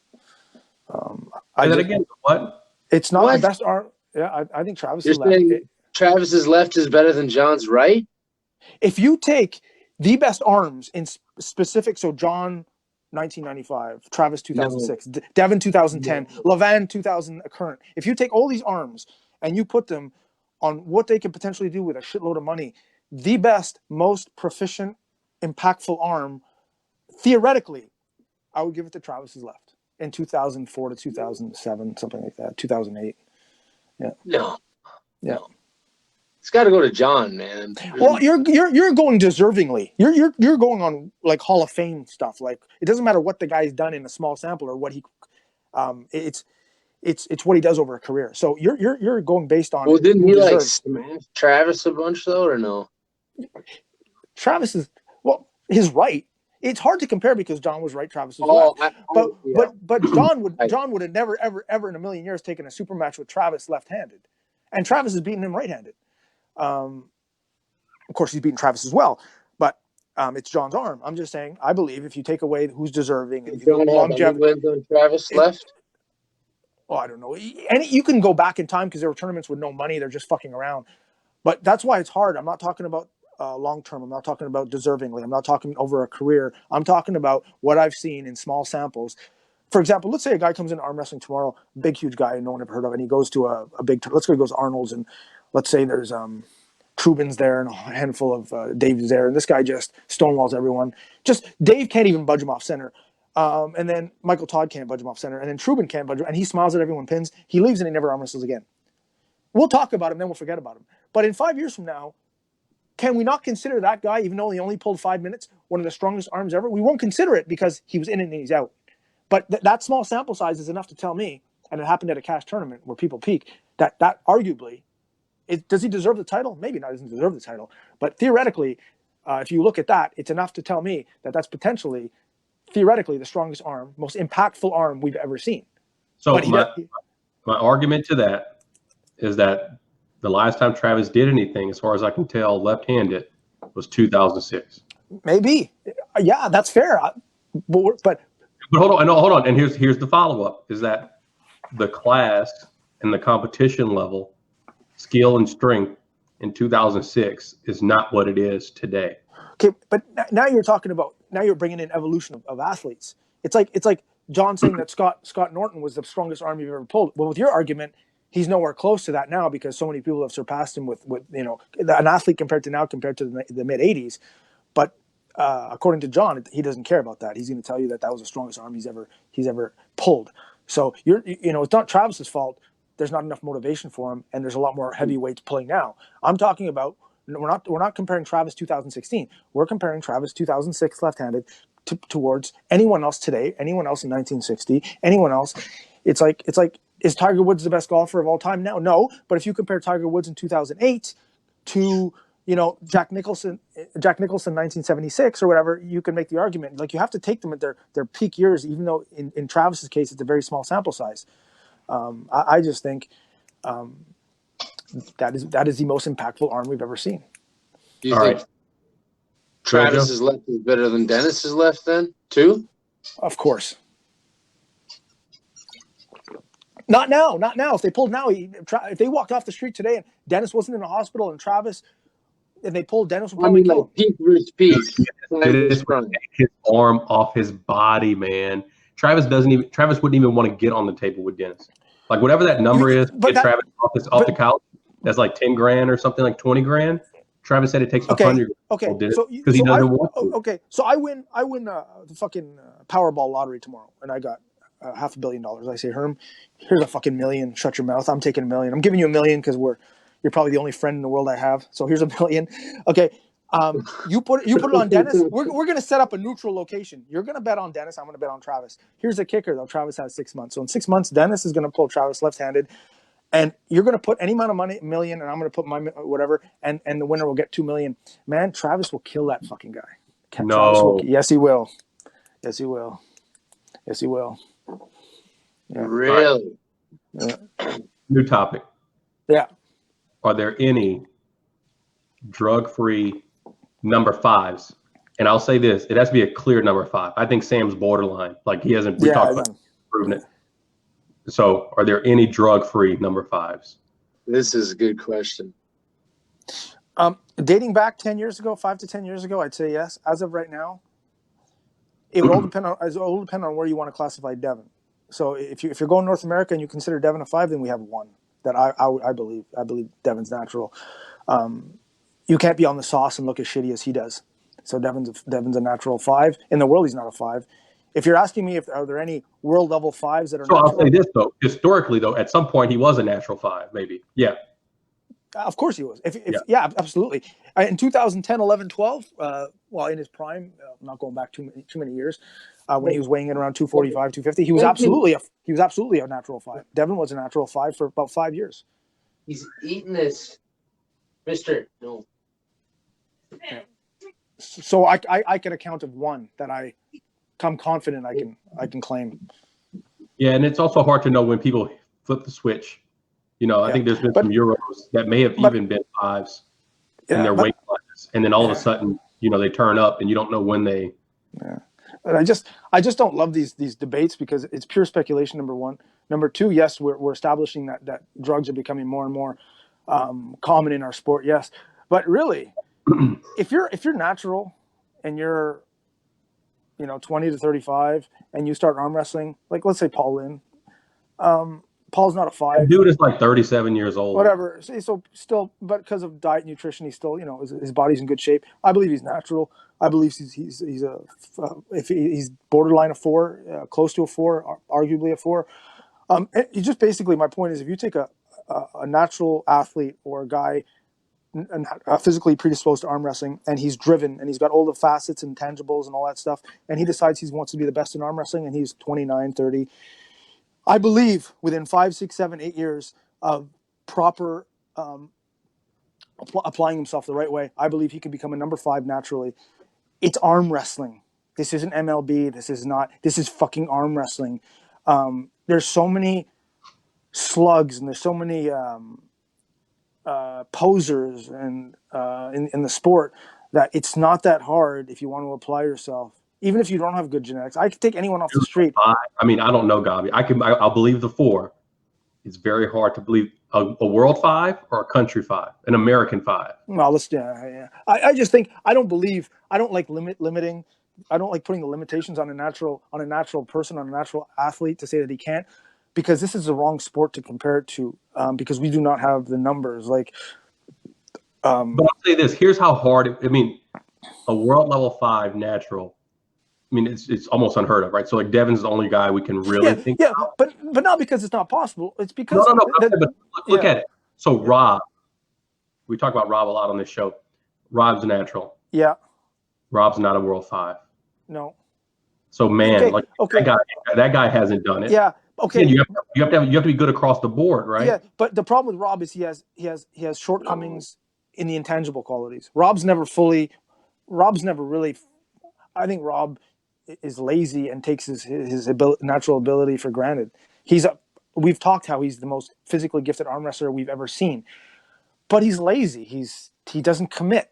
Again, what? It's not the best arm. Yeah, I think Travis's left. Travis's left is better than John's right? If you take the best arms in specific, so John 1995, Travis 2006, Devin 2010, Levan 2000 current. If you take all these arms and you put them on what they could potentially do with a shitload of money, the best, most proficient, impactful arm, theoretically, I would give it to Travis's left in 2004 to 2007, something like that, 2008. Yeah. No. Yeah. It's got to go to John, man. Well, you're going deservingly. You're going on like Hall of Fame stuff. Like it doesn't matter what the guy's done in a small sample or what he, it's what he does over a career. So you're going based on. Well, didn't he like smash Travis a bunch though, or no? Travis is his right. It's hard to compare because John was right, Travis was left. But John would have never ever in a million years taken a super match with Travis left-handed, and Travis is beating him right-handed. Of course, he's beating Travis as well, but it's John's arm. I'm just saying, I believe if you take away who's deserving and longevity on Travis left. Well, I don't know. And you can go back in time because there were tournaments with no money. They're just fucking around. But that's why it's hard. I'm not talking about long-term. I'm not talking about deservingly. I'm not talking over a career. I'm talking about what I've seen in small samples. For example, let's say a guy comes in arm wrestling tomorrow, big, huge guy no one ever heard of, and he goes to a big, let's say he goes to Arnold's, and let's say there's Trubin's there and a handful of Dave's there, and this guy just stonewalls everyone. Just Dave can't even budge him off center. And then Michael Todd can't budge him off center, and then Trubin can't budge him, and he smiles at everyone, pins. He leaves and he never arm wrestles again. We'll talk about him, then we'll forget about him. But in 5 years from now, can we not consider that guy, even though he only pulled 5 minutes, one of the strongest arms ever? We won't consider it because he was in and he's out. But that small sample size is enough to tell me, and it happened at a cash tournament where people peak, that arguably, does he deserve the title? Maybe not, he doesn't deserve the title. But theoretically, if you look at that, it's enough to tell me that that's potentially, theoretically, the strongest arm, most impactful arm we've ever seen. So my argument to that is that the last time Travis did anything, as far as I can tell, left-handed, was 2006. Maybe. Yeah, that's fair. But hold on. And here's the follow-up, is that the class and the competition level, skill and strength in 2006 is not what it is today. Okay, but now you're bringing in evolution of athletes. It's like John saying that Scott Norton was the strongest arm you've ever pulled. Well, with your argument, he's nowhere close to that now because so many people have surpassed him with an athlete compared to the mid 80s. But according to John, he doesn't care about that. He's going to tell you that was the strongest arm he's ever pulled. So it's not Travis's fault. There's not enough motivation for him, and there's a lot more heavyweights pulling now. I'm talking about we're not comparing Travis 2016. We're comparing Travis 2006 left-handed towards anyone else today, anyone else in 1960, anyone else. It's like is Tiger Woods the best golfer of all time now? No, but if you compare Tiger Woods in 2008 to Jack Nicholson 1976 or whatever, you can make the argument. Like you have to take them at their peak years, even though in Travis's case it's a very small sample size. I just think that is the most impactful arm we've ever seen. Do you think Travis's left is better than Dennis's left then, too? Of course. Not now. If they pulled now, if they walked off the street today and Dennis wasn't in the hospital and Travis, and they pulled Dennis, would probably kill him. Peak versus peak. Dennis would take his arm off his body, man. Travis wouldn't even want to get on the table with Dennis. Like whatever that number is, but get Travis off the couch. That's like 10 grand or something, like 20 grand. Travis said it takes 100. Okay. Because he doesn't want to. Okay. So I win the fucking Powerball lottery tomorrow, and I got $500 million. I say, Herm, here's a fucking million. Shut your mouth. I'm taking $1 million. I'm giving you $1 million because you're probably the only friend in the world I have. So here's $1 million. Okay. You put it on Dennis. We're gonna set up a neutral location. You're gonna bet on Dennis. I'm gonna bet on Travis. Here's the kicker though. Travis has 6 months. So in 6 months, Dennis is gonna pull Travis left-handed. And you're going to put any amount of money, $1 million, and I'm going to put my whatever, and the winner will get $2 million. Man, Travis will kill that fucking guy. Yes, he will. Yes, he will. Yes, he will. Yeah. Really? Yeah. New topic. Yeah. Are there any drug-free number 5s? And I'll say this: it has to be a clear number 5. I think Sam's borderline. Like he hasn't. We talked about proving it. So, are there any drug-free number 5s? This is a good question. Dating back 10 years ago, 5 to 10 years ago, I'd say yes. As of right now, it would all depend on where you want to classify Devin. So, if you're going North America and you consider Devin a 5, then we have one that I believe Devin's natural. You can't be on the sauce and look as shitty as he does. So Devin's a natural 5. In the world, he's not a 5. If you're asking me are there any world level 5s that are natural? I'll say this though, historically though, at some point he was a natural 5, maybe. Yeah. Of course he was. Yeah, absolutely. In 2010, 11, 12, well, in his prime, I'm not going back too many years, when he was weighing in around 245, 250, he was absolutely a natural 5. Devin was a natural 5 for about 5 years. He's eating this, Mister. No. Yeah. So I can account of one that I'm confident I can claim. Yeah, and it's also hard to know when people flip the switch. You know, I think there's been some Euros that may have even been 5s in their weight classes, and then all of a sudden, they turn up, and you don't know when they. Yeah, but I just don't love these debates because it's pure speculation. Number one, number two, yes, we're establishing that drugs are becoming more and more common in our sport. Yes, but really, if you're natural and you're 20 to 35, and you start arm wrestling, like let's say Paul Lynn. Paul's not a 5. Dude is like 37 years old. Whatever. So still, but because of diet and nutrition, he's still, his body's in good shape. I believe he's natural. I believe he's borderline a 4, close to a 4, arguably a 4. It just basically, my point is, if you take a natural athlete or a guy physically predisposed to arm wrestling, and he's driven and he's got all the facets and tangibles and all that stuff, and he decides he wants to be the best in arm wrestling, and he's 29, 30, I believe within 5, 6, 7, 8 years of proper applying himself the right way, I believe he can become a number 5 naturally. It's arm wrestling. This isn't MLB. This is fucking arm wrestling. There's so many slugs and there's so many posers and in the sport that it's not that hard if you want to apply yourself, even if you don't have good genetics. I could take anyone off the street. I mean, I don't know, Gobby. I'll believe the 4. It's very hard to believe a world 5 or a country 5, an American 5. Well, I just think I don't like limiting. I don't like putting the limitations on a natural person, on a natural athlete to say that he can't, because this is the wrong sport to compare it to, because we do not have the numbers. But I'll say this: here's how hard. A world level 5 natural. It's almost unheard of, right? So like Devin's the only guy we can really think. Yeah, but not because it's not possible. It's because but look at it. So Rob, we talk about Rob a lot on this show. Rob's natural. Yeah. Rob's not a world 5. No. So that guy hasn't done it. Yeah. Okay. You have to be good across the board, right? Yeah, but the problem with Rob is he has shortcomings in the intangible qualities. Rob's never really. I think Rob is lazy and takes his natural ability for granted. We've talked how he's the most physically gifted arm wrestler we've ever seen, but he's lazy. He doesn't commit.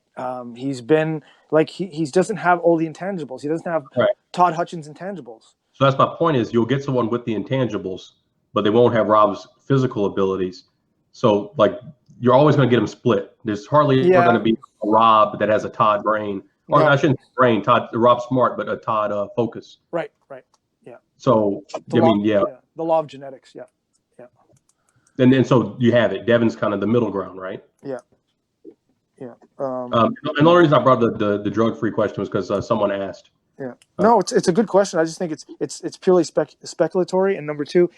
He's been like he doesn't have all the intangibles. He doesn't have Todd Hutchins intangibles. So that's my point: is you'll get someone with the intangibles, but they won't have Rob's physical abilities. So like you're always going to get them split. There's hardly ever going to be a Rob that has a Todd brain. Or I shouldn't say brain, Rob Smart, but a Todd Focus. Right, yeah. So, the law of genetics, yeah. And so you have it. Devin's kind of the middle ground, right? Yeah. Yeah. And the only reason I brought the drug-free question was because someone asked. Yeah. No, it's a good question. I just think it's purely speculatory. And number two,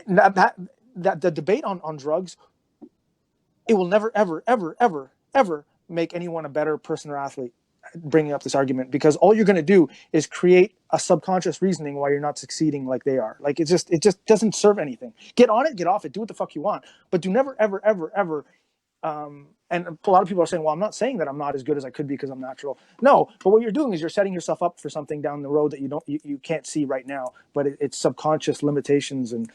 that the debate on drugs, it will never, ever, ever, ever, ever make anyone a better person or athlete, bringing up this argument, because all you're going to do is create a subconscious reasoning why you're not succeeding like they are. Like it just doesn't serve anything. Get on it, get off it, do what the fuck you want, but do never, ever, ever, ever. And a lot of people are saying, well, I'm not saying that I'm not as good as I could be because I'm natural. No, but what you're doing is you're setting yourself up for something down the road that you can't see right now, but it's subconscious limitations and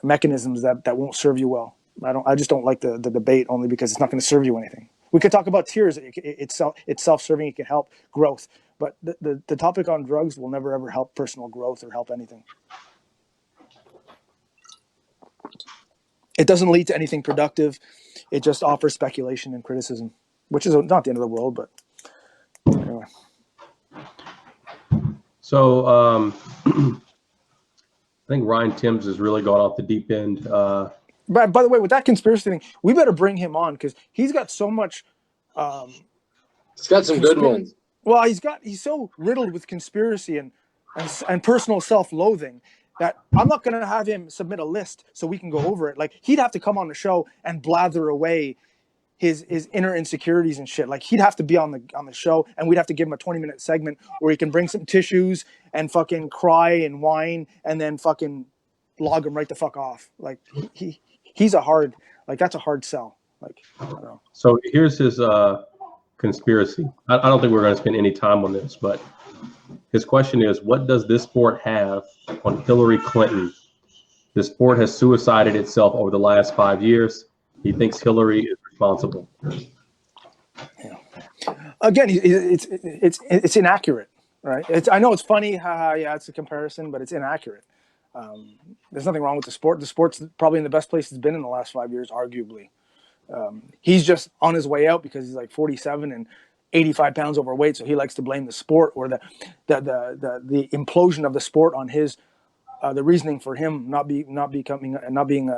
mechanisms that won't serve you well. I just don't like the debate, only because it's not going to serve you anything. We could talk about tears. It's self-serving. It can help growth, but the topic on drugs will never ever help personal growth or help anything. It doesn't lead to anything productive. It just offers speculation and criticism, which is not the end of the world, but anyway. So I think Ryan Timms has really gone off the deep end. But by the way, with that conspiracy thing, we better bring him on, because he's got so much. He's got some good ones. Well, he's so riddled with conspiracy and personal self-loathing that I'm not going to have him submit a list so we can go over it. Like, he'd have to come on the show and blather away his inner insecurities and shit. Like, he'd have to be on the show, and we'd have to give him a 20-minute segment where he can bring some tissues and fucking cry and whine and then fucking log him right the fuck off. Like, he's a hard, like, that's a hard sell. Like, I don't know. So here's his conspiracy. I don't think we're going to spend any time on this, but his question is, what does this sport have on Hillary Clinton? The sport has suicided itself over the last 5 years. He thinks Hillary is responsible. Yeah. Again, it's inaccurate, right? I know it's funny, yeah, it's a comparison, but it's inaccurate. There's nothing wrong with the sport. The sport's probably in the best place it's been in the last 5 years, arguably. He's just on his way out because he's like 47 and 85 pounds overweight, so he likes to blame the sport or the implosion of the sport on his the reasoning for him not being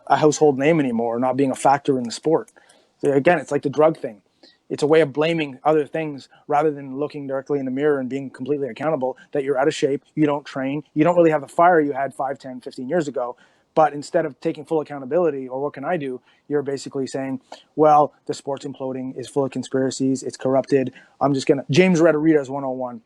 a household name anymore, or not being a factor in the sport. So again, it's like the drug thing. It's a way of blaming other things rather than looking directly in the mirror and being completely accountable that you're out of shape, you don't train, you don't really have the fire you had 5, 10, 15 years ago. But instead of taking full accountability, or what can I do, you're basically saying, well, the sport's imploding, is full of conspiracies, it's corrupted. James Rederitas 101.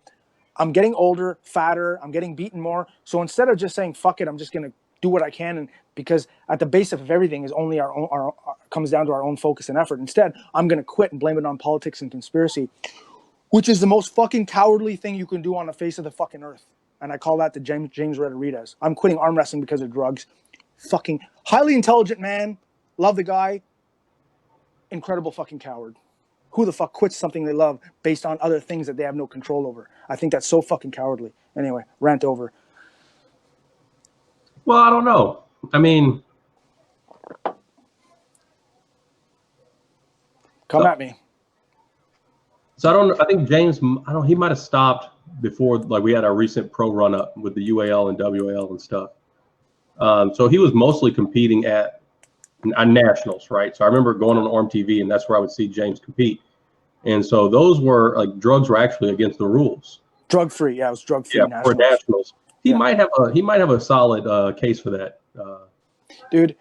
I'm getting older, fatter, I'm getting beaten more. So instead of just saying, fuck it, I'm just going to do what I can, and because at the base of everything is only our comes down to our own focus and effort. Instead, I'm going to quit and blame it on politics and conspiracy, which is the most fucking cowardly thing you can do on the face of the fucking earth. And I call that the James Rederitas. I'm quitting arm wrestling because of drugs. Fucking highly intelligent man. Love the guy. Incredible fucking coward. Who the fuck quits something they love based on other things that they have no control over? I think that's so fucking cowardly. Anyway, rant over. Well, I don't know. I mean, come at me. So I think James, he might have stopped before, like, we had our recent pro run up with the UAL and WAL and stuff. So he was mostly competing at nationals, right? So I remember going on Orm TV, and that's where I would see James compete. And so those were, like, drugs were actually against the rules. Drug free, yeah, it was drug free. Yeah, for nationals. He might have a solid case for that. Dude,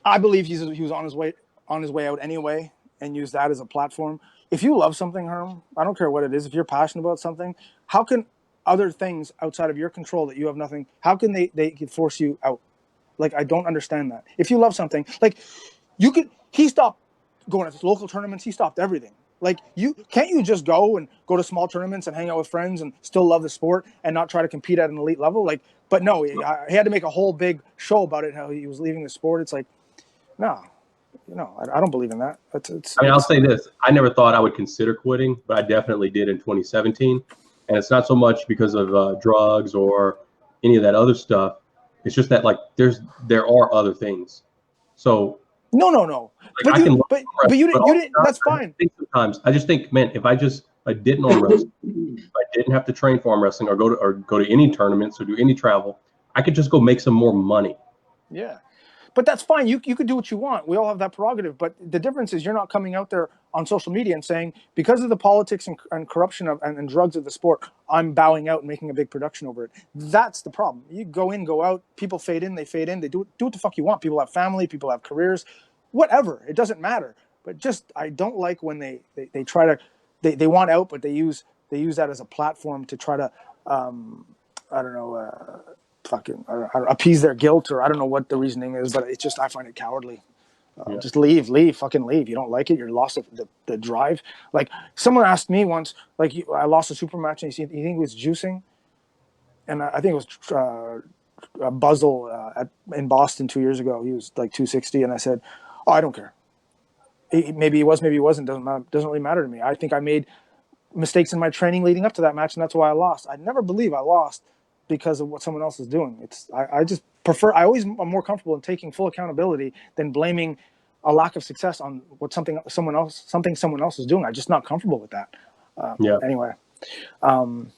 I believe he was on his way out anyway, and used that as a platform. If you love something, Herm, I don't care what it is. If you're passionate about something, how can other things outside of your control that you have nothing, how can they force you out? Like, I don't understand that. If you love something, like, he stopped going to local tournaments. He stopped everything. Like, can't you just go to small tournaments and hang out with friends and still love the sport and not try to compete at an elite level? Like, but no, he had to make a whole big show about it, how he was leaving the sport. It's like, no, I don't believe in that. I'll say this. I never thought I would consider quitting, but I definitely did in 2017. And it's not so much because of drugs or any of that other stuff. It's just that, like, there are other things. So no. Like, but you didn't. That's fine. Sometimes I just think, man, if I didn't arm wrestle, if I didn't have to train for arm wrestling or go to any tournaments or do any travel, I could just go make some more money. Yeah. But that's fine. You could do what you want. We all have that prerogative. But the difference is you're not coming out there on social media and saying, because of the politics and corruption and drugs of the sport, I'm bowing out and making a big production over it. That's the problem. You go in, go out. People fade in, they fade in. They do what the fuck you want. People have family. People have careers. Whatever. It doesn't matter. But just I don't like when they try to they want out, but they use that as a platform to try to I don't know. Fucking I don't appease their guilt, or I don't know what the reasoning is, but it's just I find it cowardly. Just leave, fucking leave. You don't like it, you're lost the drive. Like someone asked me once, like I lost a super match, and you think it was juicing, and I think it was Buzzle in Boston 2 years ago. He was like 260, and I said, "Oh, I don't care. Maybe he was, maybe he wasn't. Doesn't really matter to me. I think I made mistakes in my training leading up to that match, and that's why I lost. I never believe I lost because of what someone else is doing. I just prefer. I always am more comfortable in taking full accountability than blaming a lack of success on what something someone else is doing. I'm just not comfortable with that. Anyway, throw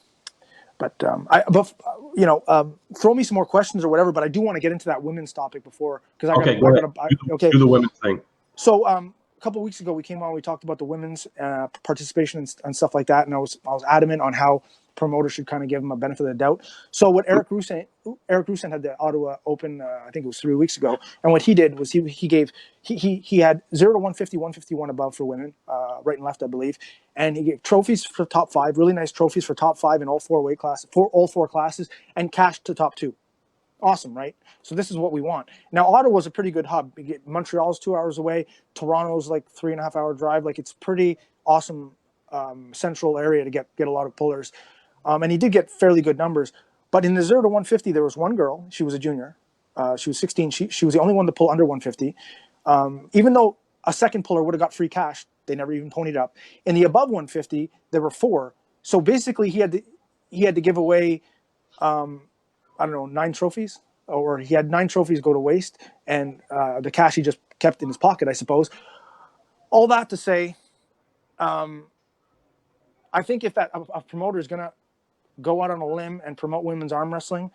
me some more questions or whatever. But I do want to get into that women's topic before because do the women's thing. So a couple of weeks ago we came on. We talked about the women's participation and stuff like that, and I was adamant on how promoters should kind of give them a benefit of the doubt. So what Eric Roussin had the Ottawa Open, I think it was 3 weeks ago, and what he did was he had 0 to 150, 151 above for women, right and left, I believe, and he gave trophies for top 5, really nice trophies for top 5 in all 4 weight classes, all 4 classes, and cash to top 2. Awesome, right? So this is what we want. Now, Ottawa's a pretty good hub. Montreal's 2 hours away. Toronto's like 3.5 hour drive. Like it's pretty awesome central area to get a lot of pullers. And he did get fairly good numbers. But in the 0 to 150, there was one girl. She was a junior. She was 16. She was the only one to pull under 150. Even though a second puller would have got free cash, they never even ponied up. In the above 150, there were 4. So basically, he had to give away, I don't know, 9 trophies. Or he had 9 trophies go to waste. And the cash he just kept in his pocket, I suppose. All that to say, I think if a promoter is going to go out on a limb and promote women's arm wrestling,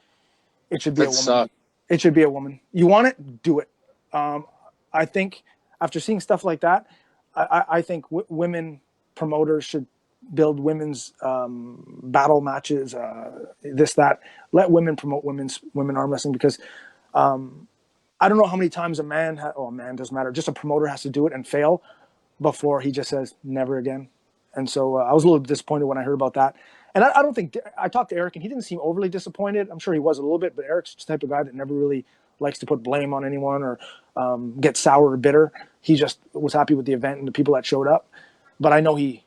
it should be a woman. It should be a woman. You want it? Do it. I think after seeing stuff like that, I think women promoters should build women's battle matches, this, that. Let women promote women arm wrestling because I don't know how many times a man doesn't matter. Just a promoter has to do it and fail before he just says never again. And so I was a little disappointed when I heard about that. And I don't think I talked to Eric and he didn't seem overly disappointed. I'm sure he was a little bit, but Eric's the type of guy that never really likes to put blame on anyone or get sour or bitter. He just was happy with the event and the people that showed up. But I know it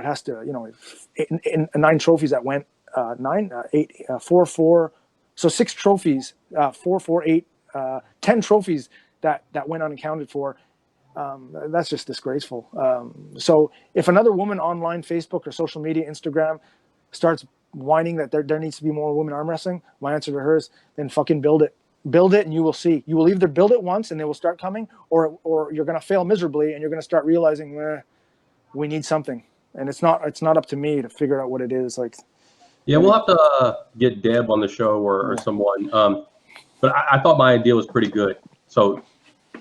has to, in 9 trophies that went 4, 4. So 6 trophies, 4, 4, 8, 10 trophies that went unaccounted for. That's just disgraceful. So if another woman online, Facebook or social media, Instagram, starts whining that there needs to be more women arm wrestling, my answer to her is then fucking build it. Build it and you will see. You will either build it once and they will start coming, or you're going to fail miserably and you're going to start realizing we need something. And it's not up to me to figure out what it is. Like, yeah, we'll have to get Deb on the show or someone. But I thought my idea was pretty good. So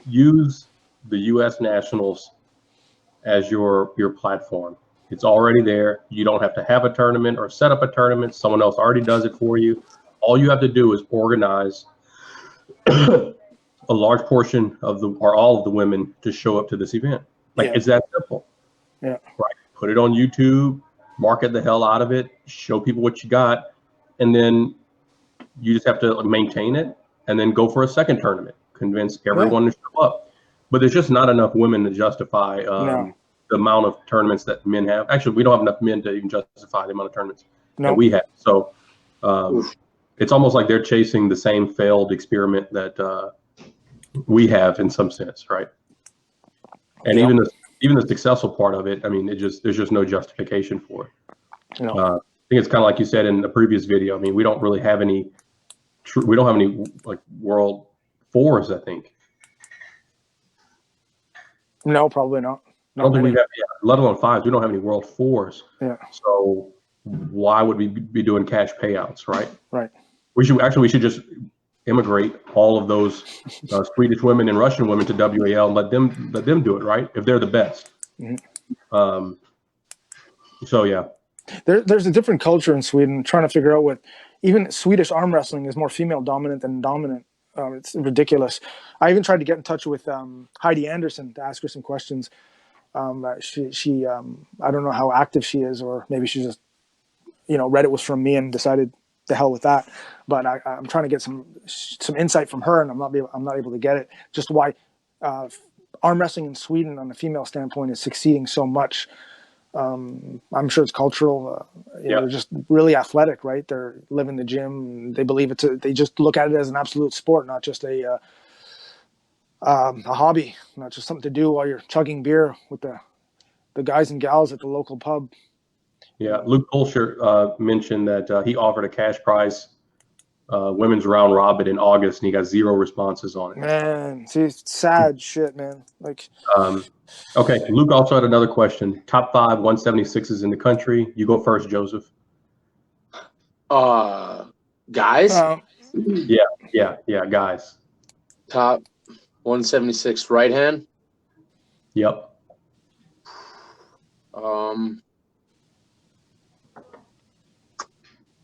use the U.S. Nationals as your platform. It's already there. You don't have to have a tournament or set up a tournament. Someone else already does it for you. All you have to do is organize a large portion of all of the women to show up to this event. It's that simple. Yeah. Right. Put it on YouTube, market the hell out of it, show people what you got, and then you just have to maintain it and then go for a second tournament. Convince everyone to show up. But there's just not enough women to justify the amount of tournaments that men have. Actually, we don't have enough men to even justify the amount of tournaments that we have. So it's almost like they're chasing the same failed experiment that we have in some sense, right? And even the successful part of it, I mean, there's just no justification for it. No. I think it's kind of like you said in the previous video. I mean, we don't really have any. We don't have any like world 4s, I think. No, probably not. I don't think we have, let alone 5s. We don't have any world 4s. Yeah. So why would we be doing cash payouts, right? Right. We should just immigrate all of those Swedish women and Russian women to WAL and let them do it, right? If they're the best. Mm-hmm. So yeah, there's a different culture in Sweden. Trying to figure out what even Swedish arm wrestling is more female dominant than dominant. It's ridiculous. I even tried to get in touch with Heidi Anderson to ask her some questions. She I don't know how active she is, or maybe she just read it was from me and decided the hell with that. But I'm trying to get some insight from her, and I'm not able to get it. Just why arm wrestling in Sweden, on the female standpoint, is succeeding so much. I'm sure it's cultural. They're just really athletic, right? They live in the gym. They believe they just look at it as an absolute sport, not just a hobby, not just something to do while you're chugging beer with the guys and gals at the local pub. Yeah, Luke Polsher mentioned that he offered a cash prize women's round robin in August, and he got 0 responses on it. Man, see, sad shit, man. Like, okay, Luke also had another question. Top 5 176s in the country. You go first, Joseph. Guys? Yeah, guys. Top 176 right hand? Yep.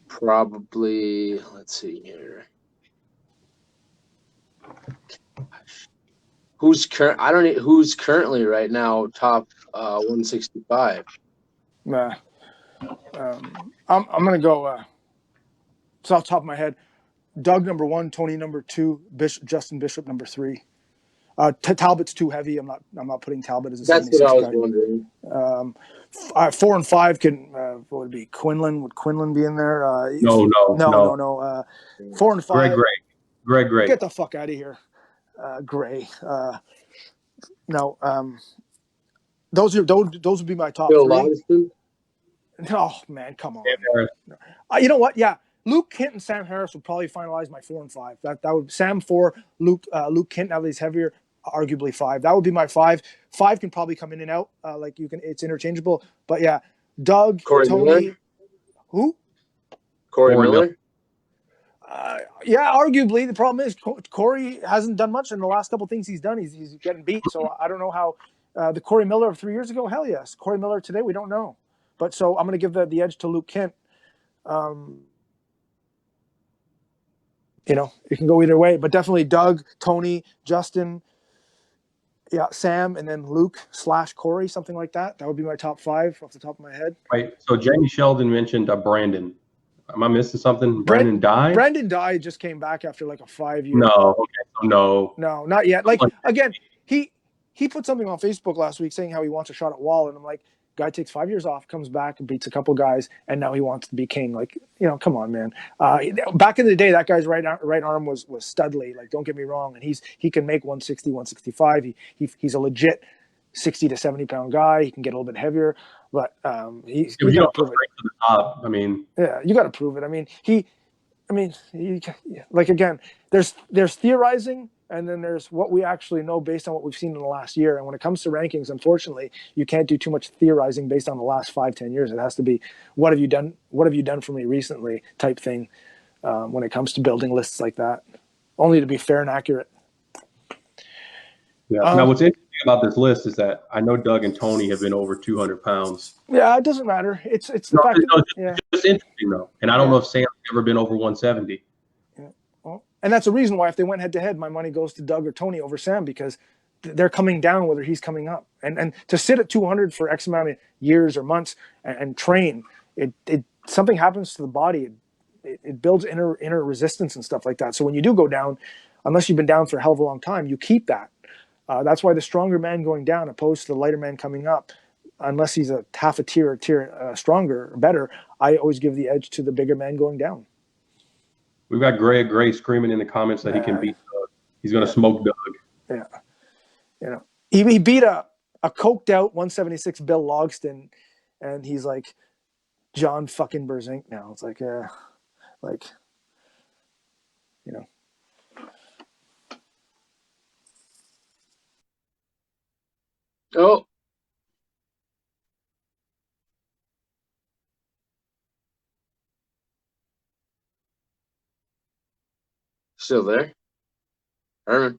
Probably, let's see here. Who's currently right now top 165? I'm gonna go. It's off the top of my head. Doug number 1, Tony number 2, Justin Bishop number 3. Talbot's too heavy. I'm not putting Talbot as a. That's 76 what I was guy. wondering. 4 and 5 can. What would it be? Quinlan? Would Quinlan be in there? No. 4 and 5. Greg. Get the fuck out of here, Gray. No. Those would be my top Bill 3. Logston? Oh man, come on. You know what? Yeah, Luke Kent and Sam Harris would probably finalize my 4 and 5. That would Sam 4, Luke Kent. Now that he's heavier, arguably 5. That would be my 5. 5 can probably come in and out. It's interchangeable. But yeah, Doug, Corey Tony, Miller? Who? Corey Miller? Yeah, arguably. The problem is Corey hasn't done much in the last couple of things he's done. He's getting beat. So I don't know how the Corey Miller of 3 years ago. Hell yes, Corey Miller today. We don't know. But so I'm going to give the edge to Luke Kent. It can go either way, but definitely Doug, Tony, Justin, Sam, and then Luke / Corey, something like that. That would be my top 5 off the top of my head. Right. So Jamie Sheldon mentioned Brandon. Am I missing something? Brandon died? Brandon died, just came back after like a 5-year. No. Okay. No, not yet. Again, he put something on Facebook last week saying how he wants a shot at Wall, and I'm like, guy takes 5 years off, comes back and beats a couple guys, and now he wants to be king. Like, come on, man. Back in the day, that guy's right arm was studly. Like, don't get me wrong, and he can make 160, 165. He's a legit 60 to 70 pound guy. He can get a little bit heavier, but you got to prove it. To the top. I mean, yeah, you got to prove it. I mean, again, there's theorizing, and then there's what we actually know based on what we've seen in the last year. And when it comes to rankings, unfortunately, you can't do too much theorizing based on the last 5-10 years. It has to be, what have you done? What have you done for me recently? Type thing. When it comes to building lists like that, only to be fair and accurate. Yeah. Now, what's interesting about this list is that I know Doug and Tony have been over 200 pounds. Yeah, it doesn't matter. It's the fact that, it's just interesting though, and I don't know if Sam's ever been over 170. And that's the reason why if they went head to head, my money goes to Doug or Tony over Sam, because they're coming down whether he's coming up. And to sit at 200 for X amount of years or months and train, it something happens to the body. It builds inner resistance and stuff like that. So when you do go down, unless you've been down for a hell of a long time, you keep that. That's why the stronger man going down opposed to the lighter man coming up, unless he's a half a tier stronger or better, I always give the edge to the bigger man going down. We've got Greg Gray screaming in the comments that he can beat Doug. He's going to smoke Doug. Yeah. He beat a coked out 176 Bill Logston, and he's like John fucking Berzink now. It's like, Oh. Still there? Herman?